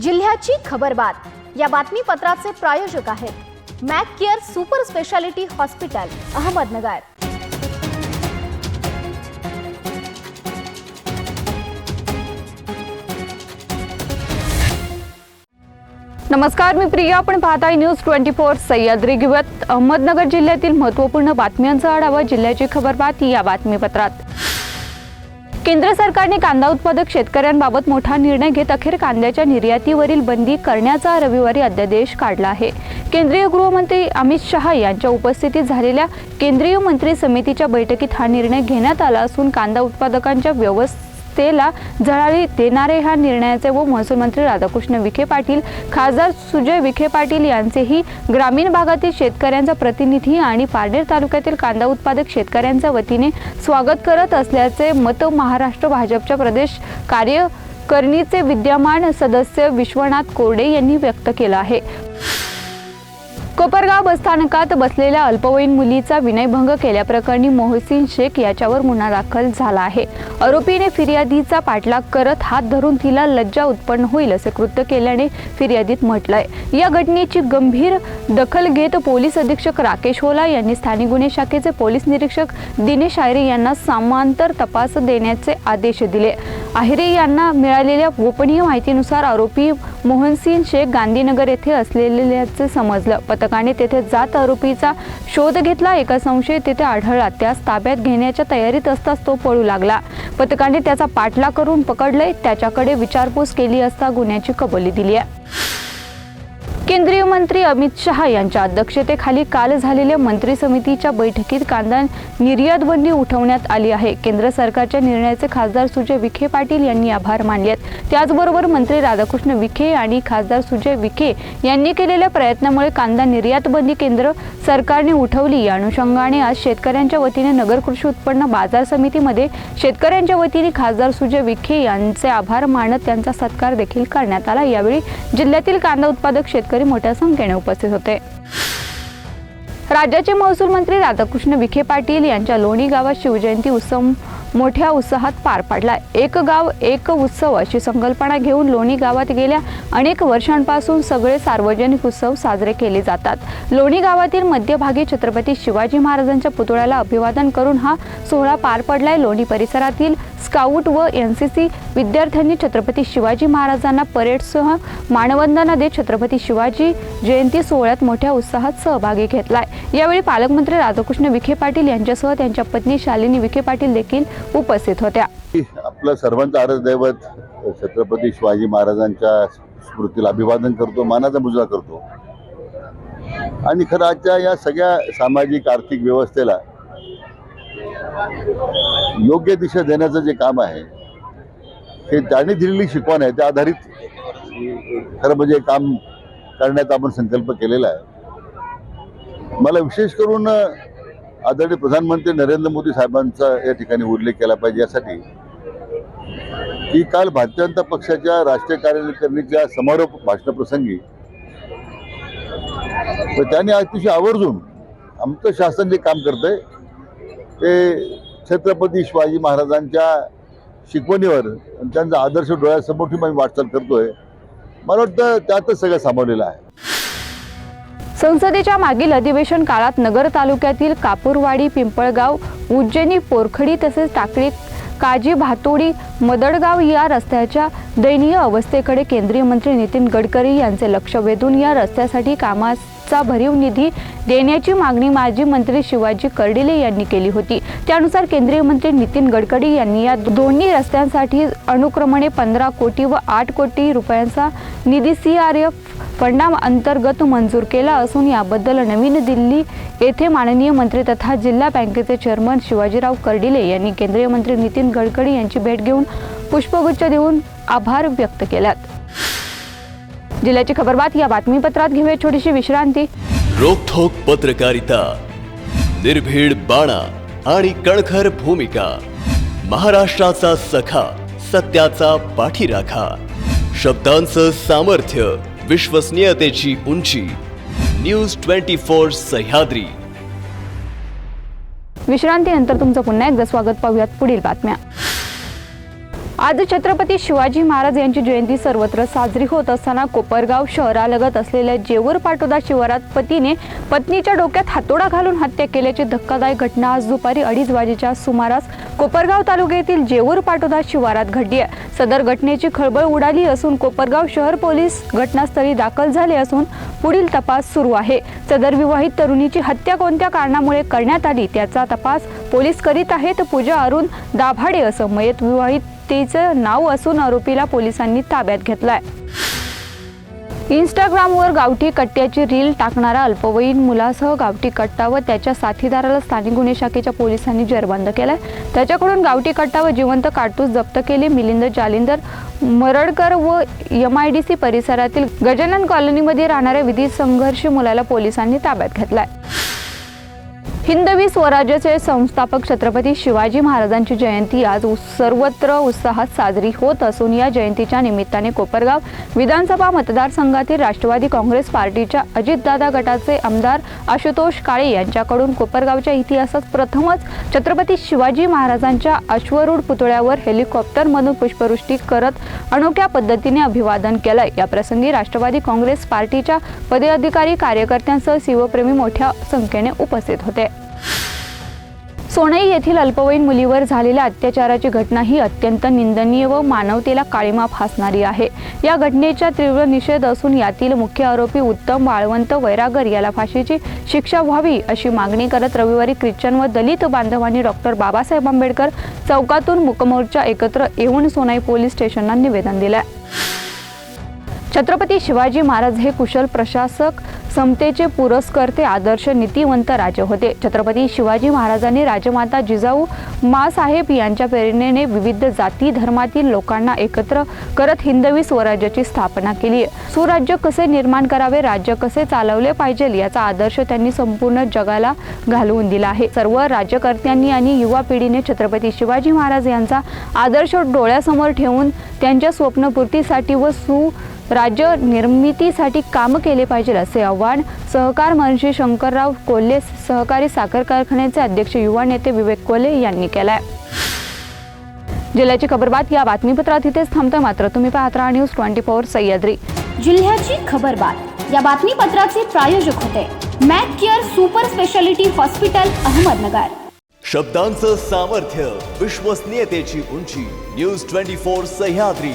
जिल्ह्याची खबरबात या बातमीपत्राचे प्रायोजक आहेत Mac care super speciality hospital Ahmednagar. नमस्कार, मी प्रिया। आपण पाहताय न्यूज 24 सह्याद्री। घेऊयात अहमदनगर जिल्ह्यातील महत्त्वपूर्ण बातम्यांचा आढावा। जिल्ह्याची खबरबात या बातमीपत्रात। केंद्र सरकारने कांदा उत्पादक शेतकऱ्यांबाबत मोठा निर्णय घेत अखेर कांद्याच्या निर्यातीवरील बंदी करण्याचा रविवारी अध्यादेश काढला आहे। केंद्रीय गृहमंत्री अमित शहा यांच्या उपस्थितीत झालेल्या केंद्रीय मंत्री समितीच्या बैठकीत हा निर्णय घेण्यात आला असून कांदा उत्पादकांच्या व्यवस्थेला झळाळी देणारे ह्या निर्णयाचे व महसूल मंत्री राधाकृष्ण विखे पाटील, खासदार सुजय विखे पाटील यांचेही ग्रामीण भागातील शेतकऱ्यांचा प्रतिनिधी आणि पारनेर तालुक्यातील कांदा उत्पादक शेतकऱ्यांच्या वतीने स्वागत करत असल्याचे मत महाराष्ट्र भाजपच्या प्रदेश कार्यकारिणीचे विद्यमान सदस्य विश्वनाथ कोरडे यांनी व्यक्त केलं आहे। कोपरगाव बसस्थानकात बसलेल्या अल्पवयीन मुलीचा विनयभंग केल्याप्रकरणी मोहसिन शेख याच्यावर गुन्हा दाखल झाला आहे। आरोपीने फिर्यादीचा पाठलाग करत हात धरून तिला लज्जा उत्पन्न होईल असे कृत्य केल्याने फिर्यादीत म्हटलंय। या घटनेची गंभीर दखल घेत पोलीस अधीक्षक राकेश होला यांनी स्थानिक गुन्हे शाखेचे पोलीस निरीक्षक दिनेश आहिरे यांना समांतर तपास देण्याचे आदेश दिले। आहिरे यांना मिळालेल्या गोपनीय माहितीनुसार आरोपी मोहसिन शेख गांधीनगर येथे असलेल्याचे समजलं। पथकाने तेथे जात आरोपीचा शोध घेतला। एका संशयित तेथे आढळला, त्यास ताब्यात घेण्याच्या तयारीत असताच तो पळू लागला। पथकाने त्याचा पाठलाग करून पकडले, त्याच्याकडे विचारपूस केली असता गुन्ह्याची कबुली दिली आहे। केंद्रीय मंत्री अमित शहा यांच्या अध्यक्षतेखाली काल झालेल्या मंत्री समितीच्या बैठकीत कांदा निर्यात बंदी उठवण्यात आली आहे। केंद्र सरकारच्या निर्णयाचे खासदार सुजय विखे पाटील यांनी आभार मानले आहेत। त्याचबरोबर मंत्री राधाकृष्ण विखे आणि खासदार सुजय विखे यांनी केलेल्या प्रयत्नामुळे कांदा निर्यात बंदी केंद्र सरकारने उठवली। या अनुषंगाने आज शेतकऱ्यांच्या वतीने नगर कृषी उत्पन्न बाजार समितीमध्ये शेतकऱ्यांच्या वतीने खासदार सुजय विखे यांचे आभार मानत त्यांचा सत्कार देखील करण्यात आला। यावेळी जिल्ह्यातील कांदा उत्पादक शेतकरी मोठ्या संख्येने उपस्थित होते। राज्याचे महसूल मंत्री राधाकृष्ण विखे पाटील यांच्या लोणी गावात शिवजयंती उत्सव मोठ्या उत्साहात पार पडला। एक गाव एक उत्सव अशी संकल्पना घेऊन लोणी गावात गेल्या अनेक वर्षांपासून सगळे सार्वजनिक उत्सव साजरे केले जातात। लोणी गावातील मध्यभागी छत्रपती शिवाजी महाराजांच्या पुतळ्याला अभिवादन करून हा सोहळा पार पडलाय। लोणी परिसरातील स्काउट व एनसीसी विद्यार्थ्यांनी छत्रपती शिवाजी महाराजांना परेडसह मानवंदना देत छत्रपती शिवाजी जयंती सोहळ्यात मोठ्या उत्साहात सहभागी घेतलाय। यावेळी पालकमंत्री राधाकृष्ण विखे पाटील यांच्यासह त्यांच्या पत्नी शालिनी विखे पाटील देखील उपस्थित होत्या। आपलं सर्वांचं आराध्य दैवत छत्रपती शिवाजी महाराजांच्या स्मृतीला अभिवादन करतो, मानाचा मुजरा करतो आणि खरं आजच्या या सगळ्या सामाजिक आर्थिक व्यवस्थेला योग्य दिशा देण्याचं जे काम आहे हे त्यांनी दिलेली शिकवण आहे त्या आधारित खरं म्हणजे काम करण्याचा आपण संकल्प केलेला आहे। मला विशेष करून आदरणीय प्रधानमंत्री नरेंद्र मोदी साहेबांचा या ठिकाणी उल्लेख केला पाहिजे यासाठी की काल भारतीय जनता पक्षाच्या राष्ट्रीय कार्यकारिणीच्या समारोप भाषणाप्रसंगी त्यांनी अतिशय आवर्जून आमचं शासन जे काम करतंय ते छत्रपती शिवाजी महाराजांच्या शिकवणीवर आणि त्यांचा आदर्श डोळ्यासमोर ठेवून आम्ही वाटचाल करतोय। मला वाटतं त्यातच सगळं सामावलेलं आहे। संसदेच्या मागील अधिवेशन काळात नगर तालुक्यातील कापूरवाडी, पिंपळगाव, उज्जैनी, पोरखडी तसेच टाकळी, काजी, भातोडी, मदडगाव या रस्त्याच्या दयनीय अवस्थेकडे केंद्रीय मंत्री नितीन गडकरी यांचे लक्ष वेधून या रस्त्यासाठी कामाचा भरीव निधी देण्याची मागणी माजी मंत्री शिवाजी कर्डिले यांनी केली होती। त्यानुसार केंद्रीय मंत्री नितीन गडकरी यांनी या दोन्ही रस्त्यांसाठी अनुक्रमणे 15 कोटी व 8 कोटी रुपयांचा निधी CRF फंडाअंतर्गत मंजूर केला असून याबद्दल नवीन दिल्ली येथे माननीय मंत्री तथा जिल्हा बँकेचे चेअरमन शिवाजीराव कर्डिले यांनी केंद्रीय मंत्री नितीन गडकरी यांची भेट घेऊन पुष्पगुच्छ देऊन आभार व्यक्त केलेत। जिल्ह्याची खबरबात या बातमीपत्रात घेऊया छोटीशी विश्रांती। रोखोक पत्रकारिता, निर्भीड बाणा आणि कणखर भूमिका, महाराष्ट्राचा सखा, सत्याचा पाठीराखा, शब्दांचं सामर्थ्य, विश्वसनीयतेची उंची, न्यूज 24 सह्याद्री। विश्रांतीनंतर तुमचं पुन्हा एकदा स्वागत। पाहूयात पुढील बातम्या। आज छत्रपती शिवाजी महाराज यांची जयंती सर्वत्र साजरी होत असताना कोपरगाव शहरालगत असलेल्या जेऊर पाटोदा शिवारात पतीने पत्नीच्या डोक्यात हातोडा घालून हत्या केल्याची धक्कादायक घटना आज दुपारी 2:30 वाजेच्या सुमारास कोपरगाव तालुक्यातील जेऊर पाटोदा शिवारात घडली आहे. सदर घटनेची खळबळ उडाली असून कोपरगाव शहर पोलीस घटनास्थळी दाखल झाले असून पुढील तपास सुरू आहे. सदर विवाहित तरुणीची हत्या कोणत्या कारणामुळे करण्यात आली त्याचा तपास पोलीस करीत आहेत. पूजा अरुण दाभाडे असं मयत विवाहितेचं नाव असून आरोपीला पोलिसांनी ताब्यात घेतलाय. इंस्टाग्रामवर गावठी कट्ट्याची रील टाकणारा अल्पवयीन मुलासह गावठी कट्टा व त्याच्या साथीदाराला स्थानिक गुन्हे शाखेच्या पोलिसांनी जेरबंद केलाय. त्याच्याकडून गावठी कट्टा व जिवंत काडतूस जप्त केले. मिलिंद जालिंदर मरडकर व MIDC परिसरातील गजानन कॉलनीमध्ये राहणाऱ्या विधी संघर्ष मुलाला पोलिसांनी ताब्यात घेतलाय. हिंदवी स्वराज्याचे संस्थापक छत्रपती शिवाजी महाराजांची जयंती आज सर्वत्र उत्साहात साजरी होत असून या जयंतीच्या निमित्ताने कोपरगाव विधानसभा मतदारसंघातील राष्ट्रवादी काँग्रेस पार्टीच्या अजितदादा गटाचे आमदार आशुतोष काळे यांच्याकडून कोपरगावच्या इतिहासात प्रथमच छत्रपती शिवाजी महाराजांच्या अश्वरूढ पुतळ्यावर हेलिकॉप्टरमधून पुष्पवृष्टी करत अनोख्या पद्धतीने अभिवादन केलंय. या प्रसंगी राष्ट्रवादी काँग्रेस पार्टीच्या पदाधिकारी कार्यकर्त्यांसह शिवप्रेमी मोठ्या संख्येने उपस्थित होते. सोनई येथील अल्पवयीन मुलीवर झालेल्या अत्याचाराची घटना ही अत्यंत निंदनीय व मानवतेला काळीमा फासणारी आहे. या घटनेचा तीव्र निषेध असून यातील मुख्य आरोपी उत्तम वाळवंत वैरागर याला फाशीची शिक्षा व्हावी अशी मागणी करत रविवारी ख्रिश्चन व दलित बांधवांनी डॉक्टर बाबासाहेब आंबेडकर चौकातून मूकमोर्चा एकत्र येऊन सोनई पोलीस स्टेशनला निवेदन दिले. छत्रपती शिवाजी महाराज हे कुशल प्रशासक, समतेचे पुरस्कर्ते, आदर्श नीतिवंत राजे होते. छत्रपती शिवाजी महाराजांनी राजमाता जिजाऊ माँसाहेब यांच्या प्रेरणेने विविध जाती धर्मातील लोकांना एकत्र करत हिंदवी स्वराज्याची स्थापना केली. सुराज्य कसे निर्माण करावे, राज्य कसे चालवले पाहिजे याचा आदर्श त्यांनी संपूर्ण जगाला घालवून दिला आहे. सर्व राज्यकर्त्यांनी आणि युवा पिढीने छत्रपती शिवाजी महाराज यांचा आदर्श डोळ्यासमोर ठेवून त्यांच्या स्वप्नपूर्तीसाठी व राज्य निर्मितीसाठी काम केले पाहिजे असे आवाहन सहकार मंत्री शंकरराव कोल्हे, सहकारी साखर कारखान्याचे अध्यक्ष युवा नेते विवेक कोल्हे यांनी केलाय. जिल्ह्याची खबरबात या बातमीपत्रात इथेच थांबतं. मात्र तुम्ही पाहत राहा न्यूज 24 सह्याद्री. जिल्ह्याची खबरबात या बातमीपत्राचे प्रायोजक होते Mac care super speciality hospital Ahmednagar. शब्दांचं सामर्थ्य, विश्वसनीयतेची उंची. न्यूज 24 सह्याद्री.